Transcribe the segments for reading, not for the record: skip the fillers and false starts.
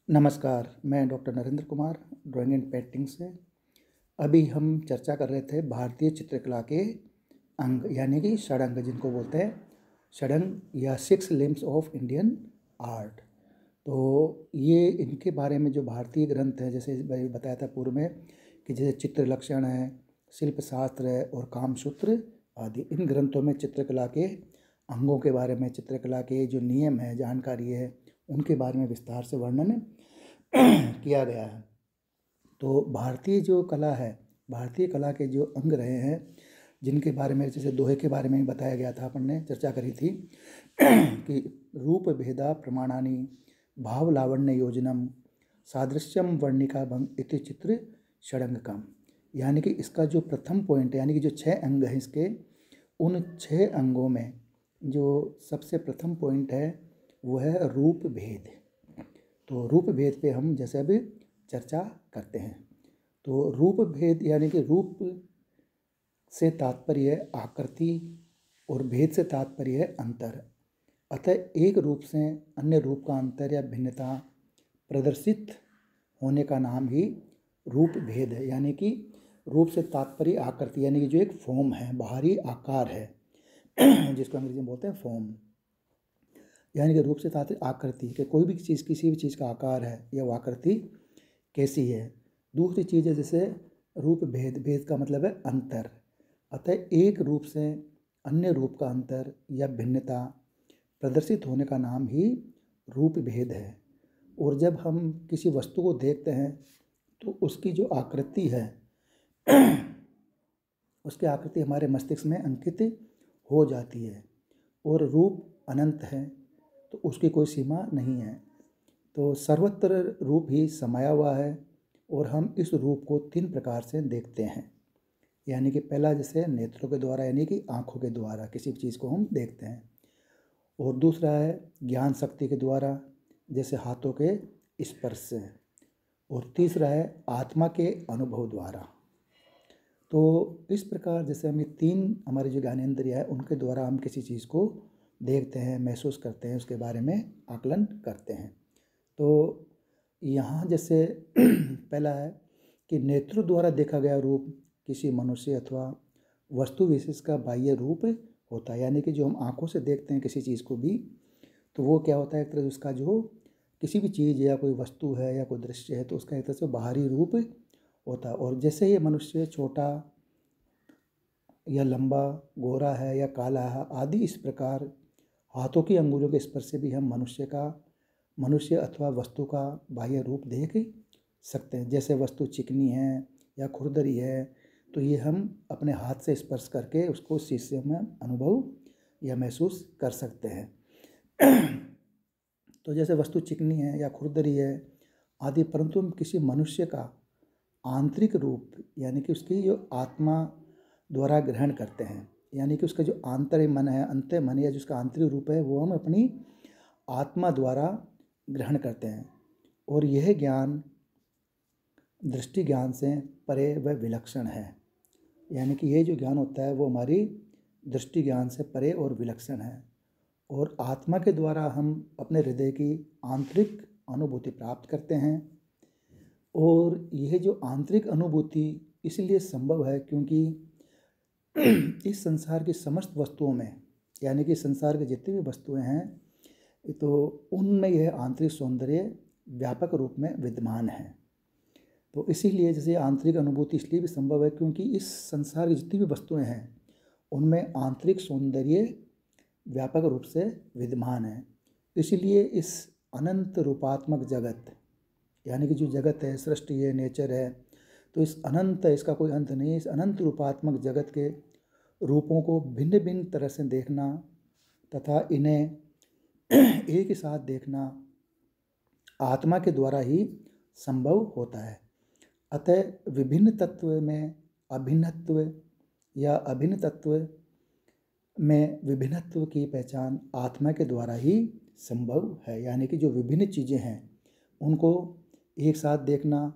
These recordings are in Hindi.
नमस्कार, मैं doctor Narendra Kumar drawing and painting से। अभी हम चर्चा कर रहे थे भारतीय चित्रकला के अंग यानी कि षडंग, जिनको बोलते हैं षडंग या 6 लिम्स ऑफ इंडियन आर्ट। तो ये इनके बारे में जो भारतीय ग्रंथ है, जैसे मैंने बताया था पूर्व में कि जैसे चित्र लक्षण है, शिल्प शास्त्र है और कामसूत्र आदि, इन ग्रंथों में चित्रकला के अंगों के बारे में, चित्रकला के जो नियम है, जानकारी है, उनके बारे में विस्तार से वर्णन किया गया है। तो भारतीय जो कला है, भारतीय कला के जो अंग रहे हैं, जिनके बारे में जैसे दोहे के बारे में बताया गया था, अपन ने चर्चा करी थी कि रूप भेदा प्रमाणानि भाव लावण्य योजनम सादृश्यम वर्णिका भंग इति चित्र षडंगकम। यानी कि इसका जो प्रथम पॉइंट है, यानी कि जो 6 अंग हैं इसके, उन 6 अंगों में जो सबसे प्रथम पॉइंट है वो है रूप भेद। तो रूप भेद पे हम जैसे अभी चर्चा करते हैं। तो रूप भेद यानी कि रूप से तात्पर्य है आकृति और भेद से तात्पर्य है अंतर। अतः एक रूप से अन्य रूप का अंतर या भिन्नता प्रदर्शित होने का नाम ही रूप भेद है। यानी कि रूप से तात्पर्य आकृति, यानी कि जो एक फॉर्म है, बाहरी आकार है जिसको अंग्रेजी में बोलते हैं फॉर्म। यानी कि रूप से तात्पर्य आकृति कि कोई भी चीज़, किसी भी चीज़ का आकार है या वो आकृति कैसी है। दूसरी चीज़ है जैसे रूप भेद, भेद का मतलब है अंतर। अतः एक रूप से अन्य रूप का अंतर या भिन्नता प्रदर्शित होने का नाम ही रूप भेद है। और जब हम किसी वस्तु को देखते हैं तो उसकी जो आकृति है उसकी आकृति हमारे मस्तिष्क में अंकित हो जाती है। और रूप अनंत है तो उसकी कोई सीमा नहीं है। तो सर्वत्र रूप ही समाया हुआ है और हम इस रूप को 3 प्रकार से देखते हैं। यानी कि पहला जैसे नेत्रों के द्वारा, यानी कि आँखों के द्वारा किसी भी चीज़ को हम देखते हैं। और दूसरा है ज्ञान शक्ति के द्वारा, जैसे हाथों के स्पर्श से। और तीसरा है आत्मा के अनुभव द्वारा। तो इस प्रकार जैसे हम ये 3 हमारे जो ज्ञानेंद्रिय है उनके द्वारा हम किसी चीज़ को देखते हैं, महसूस करते हैं, उसके बारे में आकलन करते हैं। तो यहाँ जैसे पहला है कि नेत्रों द्वारा देखा गया रूप किसी मनुष्य अथवा वस्तु विशेष का बाह्य रूप होता है। यानी कि जो हम आँखों से देखते हैं किसी चीज़ को भी, तो वो क्या होता है, एक तरह से उसका जो किसी भी चीज़ या कोई वस्तु है या कोई दृश्य है तो उसका एक तरह से बाहरी रूप होता है। और जैसे ये मनुष्य छोटा या लंबा, गोरा है या काला है आदि, इस प्रकार हाथों की अंगुलियों के स्पर्श से भी हम मनुष्य अथवा वस्तु का बाह्य रूप देख सकते हैं। जैसे वस्तु चिकनी है या खुरदरी है तो ये हम अपने हाथ से स्पर्श करके उसको उस चीज़ से हम अनुभव या महसूस कर सकते हैं। तो जैसे वस्तु चिकनी है या खुरदरी है आदि, परंतु हम किसी मनुष्य का आंतरिक रूप यानी कि उसकी जो आत्मा द्वारा ग्रहण करते हैं। यानी कि उसका जो आंतरिक मन है, अंतः मन या जिसका आंतरिक रूप है, वो हम अपनी आत्मा द्वारा ग्रहण करते हैं। और यह ज्ञान दृष्टि ज्ञान से परे व विलक्षण है। यानी कि ये जो ज्ञान होता है वो हमारी दृष्टि ज्ञान से परे और विलक्षण है। और आत्मा के द्वारा हम अपने हृदय की आंतरिक अनुभूति प्राप्त करते हैं। और यह जो आंतरिक अनुभूति इसलिए संभव है क्योंकि इस संसार की समस्त वस्तुओं में, यानी कि संसार की जितनी भी वस्तुएं हैं, तो उनमें यह आंतरिक सौंदर्य व्यापक रूप में विद्यमान है। तो इसीलिए जैसे आंतरिक अनुभूति इसलिए भी संभव है क्योंकि इस संसार की जितनी भी वस्तुएं हैं उनमें आंतरिक सौंदर्य व्यापक रूप से विद्यमान है। इसीलिए इस अनंत रूपात्मक जगत, यानी कि जो जगत है, सृष्टि है, नेचर है, तो इस अनंत है, इसका कोई अंत नहीं है। इस अनंत रूपात्मक जगत के रूपों को भिन्न भिन्न तरह से देखना तथा इन्हें एक ही साथ देखना आत्मा के द्वारा ही संभव होता है। अतः विभिन्न तत्व में अभिन्नत्व या अभिन्न तत्व में विभिन्नत्व की पहचान आत्मा के द्वारा ही संभव है। यानी कि जो विभिन्न चीज़ें हैं उनको एक साथ देखना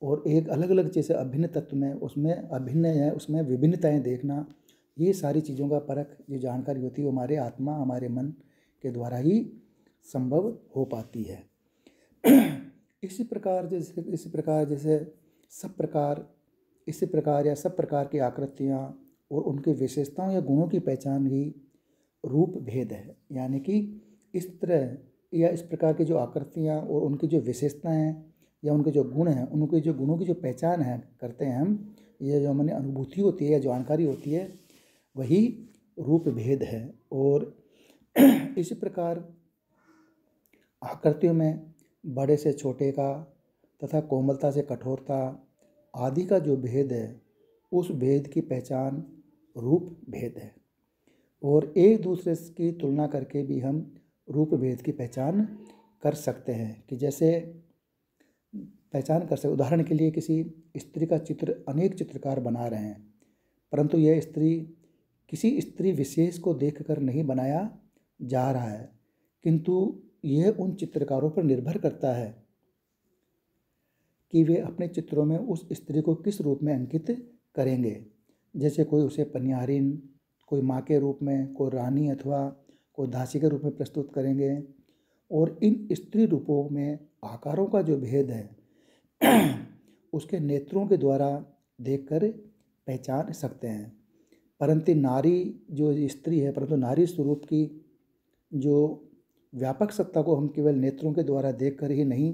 और एक अलग अलग जैसे अभिन्न तत्व में उसमें अभिन्न है, उसमें विभिन्नताएं देखना, ये सारी चीज़ों का परख जो जानकारी होती है वो हमारे आत्मा, हमारे मन के द्वारा ही संभव हो पाती है। इसी प्रकार जैसे सब प्रकार इसी प्रकार या सब प्रकार की आकृतियाँ और उनकी विशेषताओं या गुणों की पहचान ही रूप भेद है। यानी कि इस तरह या इस प्रकार की जो आकृतियाँ और उनकी जो विशेषताएँ हैं या उनके जो गुण हैं, उनके जो गुणों की जो पहचान है करते हैं हम, ये जो हमारी अनुभूति होती है या जानकारी होती है, वही रूप भेद है। और इसी प्रकार आकृतियों में बड़े से छोटे का तथा कोमलता से कठोरता आदि का जो भेद है, उस भेद की पहचान रूप भेद है। और एक दूसरे की तुलना करके भी हम रूप भेद की पहचान कर सकते हैं कि जैसे उदाहरण के लिए किसी स्त्री का चित्र अनेक चित्रकार बना रहे हैं, परंतु यह स्त्री किसी स्त्री विशेष को देखकर नहीं बनाया जा रहा है, किंतु यह उन चित्रकारों पर निर्भर करता है कि वे अपने चित्रों में उस स्त्री को किस रूप में अंकित करेंगे। जैसे कोई उसे पनियारिन, कोई माँ के रूप में, कोई रानी अथवा कोई दासी के रूप में प्रस्तुत करेंगे। और इन स्त्री रूपों में आकारों का जो भेद है उसके नेत्रों के द्वारा देखकर पहचान सकते हैं। परंतु नारी जो स्त्री है, परंतु नारी स्वरूप की जो व्यापक सत्ता को हम केवल नेत्रों के द्वारा देखकर ही नहीं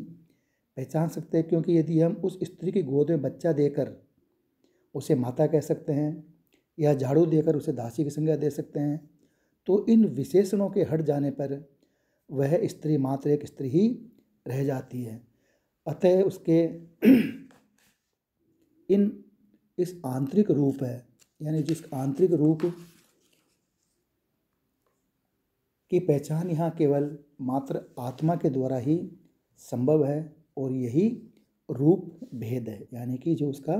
पहचान सकते, क्योंकि यदि हम उस स्त्री की गोद में बच्चा देकर उसे माता कह सकते हैं या झाड़ू देकर उसे दासी की संज्ञा दे सकते हैं, तो इन विशेषणों के हट जाने पर वह स्त्री मात्र एक स्त्री ही रह जाती है। अतः उसके इस आंतरिक रूप है, यानी जिस आंतरिक रूप की पहचान यहाँ केवल मात्र आत्मा के द्वारा ही संभव है, और यही रूप भेद है। यानी कि जो उसका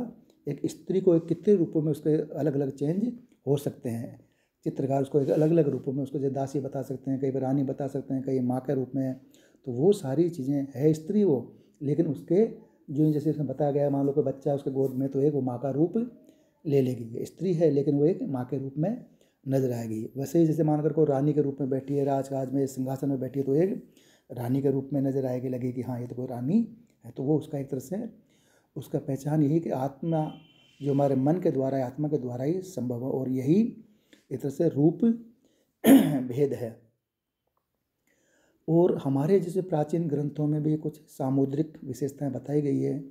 एक स्त्री को एक कितने रूपों में उसके अलग अलग चेंज हो सकते हैं। चित्रकार उसको एक अलग अलग रूपों में उसको जैसे दासी बता सकते हैं, कई बार रानी बता सकते हैं, कई माँ के रूप में। तो वो सारी चीज़ें है स्त्री वो, लेकिन उसके जो जैसे उसमें बताया गया, मान लो कोई बच्चा उसके गोद में, तो एक वो माँ का रूप ले लेगी, ये स्त्री है लेकिन वो एक माँ के रूप में नजर आएगी। वैसे ही जैसे मानकर को रानी के रूप में बैठी है, राजकाज में सिंहासन में बैठी है, तो एक रानी के रूप में नजर आएगी, लगेगी हाँ ये तो कोई रानी है। तो वो उसका एक तरह से उसका पहचान यही कि आत्मा जो हमारे मन के द्वारा है, आत्मा के द्वारा ही संभव है, और यही एक तरह से रूप भेद है। और हमारे जैसे प्राचीन ग्रंथों में भी कुछ सामुद्रिक विशेषताएं बताई गई है,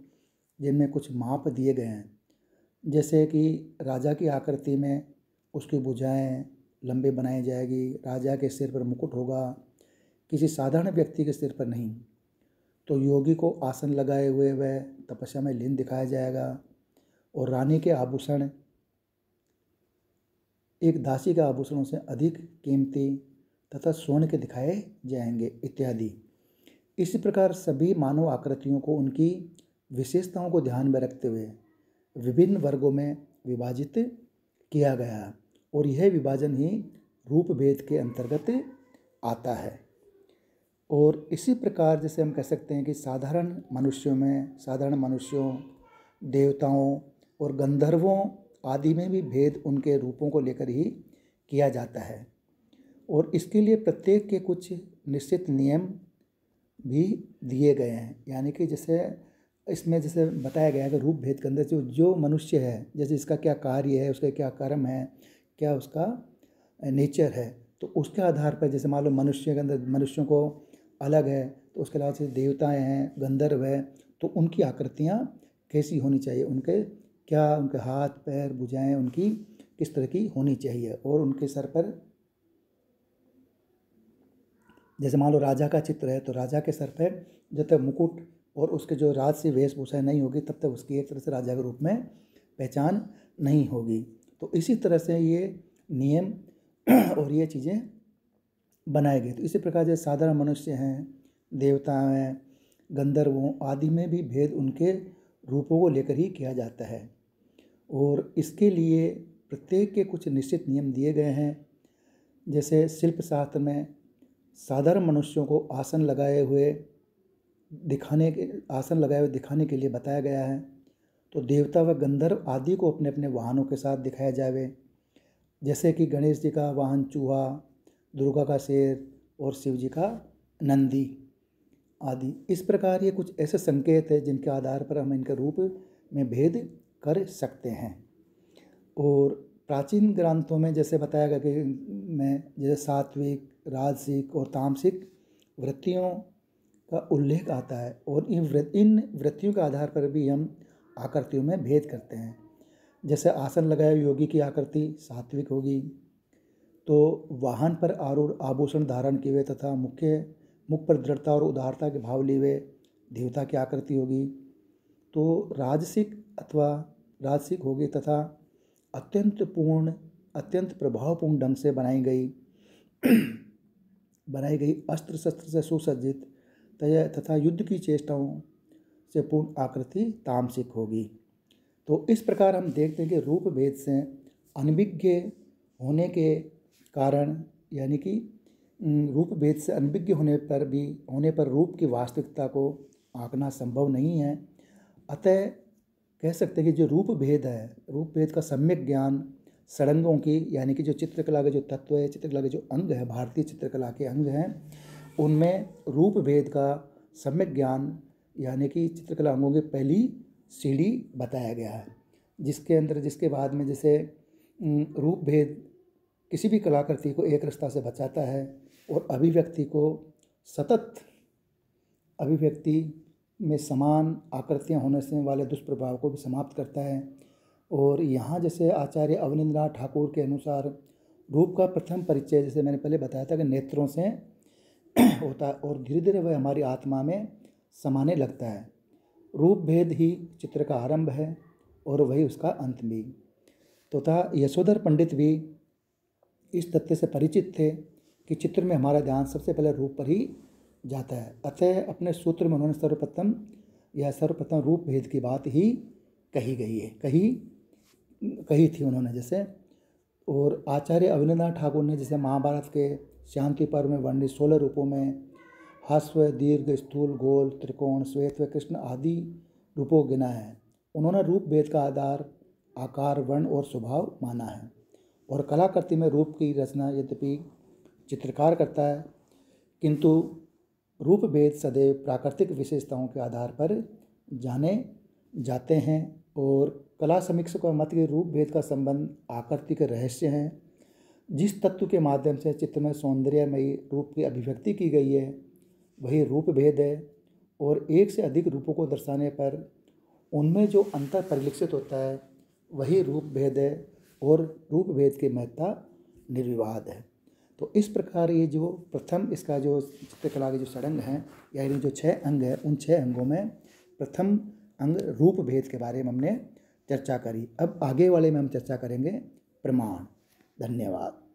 जिनमें कुछ माप दिए गए हैं। जैसे कि राजा की आकृति में उसकी भुजाएं लंबे बनाई जाएगी, राजा के सिर पर मुकुट होगा, किसी साधारण व्यक्ति के सिर पर नहीं। तो योगी को आसन लगाए हुए वह तपस्या में लीन दिखाया जाएगा, और रानी के आभूषण एक दासी के आभूषणों से अधिक कीमती तथा स्वर्ण के दिखाए जाएंगे इत्यादि। इसी प्रकार सभी मानव आकृतियों को उनकी विशेषताओं को ध्यान में रखते हुए विभिन्न वर्गों में विभाजित किया गया, और यह विभाजन ही रूप भेद के अंतर्गत आता है। और इसी प्रकार जैसे हम कह सकते हैं कि साधारण मनुष्यों, देवताओं और गंधर्वों आदि में भी भेद उनके रूपों को लेकर ही किया जाता है, और इसके लिए प्रत्येक के कुछ निश्चित नियम भी दिए गए हैं। यानी कि जैसे इसमें जैसे बताया गया है कि रूप भेद के अंदर जो मनुष्य है, जैसे इसका क्या कार्य है, उसका क्या कर्म है, क्या उसका नेचर है, तो उसके आधार पर जैसे मान लो मनुष्य के अंदर मनुष्यों को अलग है, तो उसके अलावा जैसे देवताएँ हैं, गंधर्व है, तो उनकी आकृतियाँ कैसी होनी चाहिए, उनके हाथ पैर भुजाएं उनकी किस तरह की होनी चाहिए, और उनके सर पर जैसे मान लो राजा का चित्र है, तो राजा के सर पर जब तक मुकुट और उसके जो राजसी वेशभूषा नहीं होगी, तब तक उसकी एक तरह से राजा के रूप में पहचान नहीं होगी। तो इसी तरह से ये नियम और ये चीज़ें बनाए गए। तो इसी प्रकार जैसे साधारण मनुष्य हैं, देवता हैं, गंधर्वों आदि में भी भेद उनके रूपों को लेकर ही किया जाता है, और इसके लिए प्रत्येक के कुछ निश्चित नियम दिए गए हैं। जैसे शिल्प शास्त्र में साधारण मनुष्यों को आसन लगाए हुए दिखाने के लिए बताया गया है। तो देवता व गंधर्व आदि को अपने अपने वाहनों के साथ दिखाया जाए, जैसे कि गणेश जी का वाहन चूहा, दुर्गा का शेर और शिव जी का नंदी। आदि। इस प्रकार ये कुछ ऐसे संकेत हैं जिनके आधार पर हम इनके रूप में भेद कर सकते हैं। और प्राचीन ग्रंथों में जैसे बताया गया कि जैसे सात्विक, राजसिक और तामसिक वृत्तियों का उल्लेख आता है, और इन वृत्तियों के आधार पर भी हम आकृतियों में भेद करते हैं। जैसे आसन लगाए योगी की आकृति सात्विक होगी, तो वाहन पर आरूढ़ आभूषण धारण किए हुए तथा मुख पर दृढ़ता और उदारता के भाव लिए हुए देवता की आकृति होगी, तो राजसिक होगी तथा अत्यंत प्रभावपूर्ण ढंग से बनाई गई अस्त्र शस्त्र से सुसज्जित तथा युद्ध की चेष्टाओं से पूर्ण आकृति तामसिक होगी। तो इस प्रकार हम देखते हैं कि रूप भेद से अनभिज्ञ होने के कारण, यानी कि रूप भेद से अनभिज्ञ होने पर रूप की वास्तविकता को आंकना संभव नहीं है। अतः कह सकते हैं कि जो रूप भेद का सम्यक ज्ञान षडंगों की, यानी कि जो चित्रकला के जो तत्व है, चित्रकला के जो अंग है, भारतीय चित्रकला के अंग हैं, उनमें रूप भेद का सम्यक ज्ञान यानी कि चित्रकला अंगों की पहली सीढ़ी बताया गया है, जिसके बाद में जैसे रूप भेद किसी भी कलाकृति को एक रसता से बचाता है और अभिव्यक्ति को सतत अभिव्यक्ति में समान आकृतियाँ होने से वाले दुष्प्रभाव को भी समाप्त करता है। और यहाँ जैसे आचार्य अवनींद्रनाथ ठाकुर के अनुसार रूप का प्रथम परिचय, जैसे मैंने पहले बताया था, कि नेत्रों से होता है और धीरे धीरे वह हमारी आत्मा में समाने लगता है। रूप भेद ही चित्र का आरंभ है और वही उसका अंत भी। तथा यशोधर पंडित भी इस तथ्य से परिचित थे कि चित्र में हमारा ध्यान सबसे पहले रूप पर ही जाता है। अतः अपने सूत्र में उन्होंने सर्वप्रथम रूप भेद की बात ही कही थी उन्होंने जैसे। और आचार्य अवनींद्रनाथ ठाकुर ने जैसे महाभारत के शांति पर्व में वर्णित 16 रूपों में ह्रस्व, दीर्घ, स्थूल, गोल, त्रिकोण, श्वेत व कृष्ण आदि रूपों गिना है। उन्होंने रूप भेद का आधार आकार, वर्ण और स्वभाव माना है। और कलाकृति में रूप की रचना यद्यपि चित्रकार करता है, किंतु रूप भेद सदैव प्राकृतिक विशेषताओं के आधार पर जाने जाते हैं। और कला समीक्षकों का मत के रूप भेद का संबंध आकृति के रहस्य हैं। जिस तत्व के माध्यम से चित्र में सौंदर्यमयी रूप की अभिव्यक्ति की गई है वही रूप भेद है। और एक से अधिक रूपों को दर्शाने पर उनमें जो अंतर परिलक्षित होता है वही रूप भेद है, और रूप भेद की महत्ता निर्विवाद है। तो इस प्रकार ये जो प्रथम इसका जो चित्रकला के जो षडंग हैं, यानी जो 6 अंग हैं, उन 6 अंगों में प्रथम अंग रूप भेद के बारे में हमने चर्चा करी। अब आगे वाले में हम चर्चा करेंगे प्रमाण। धन्यवाद।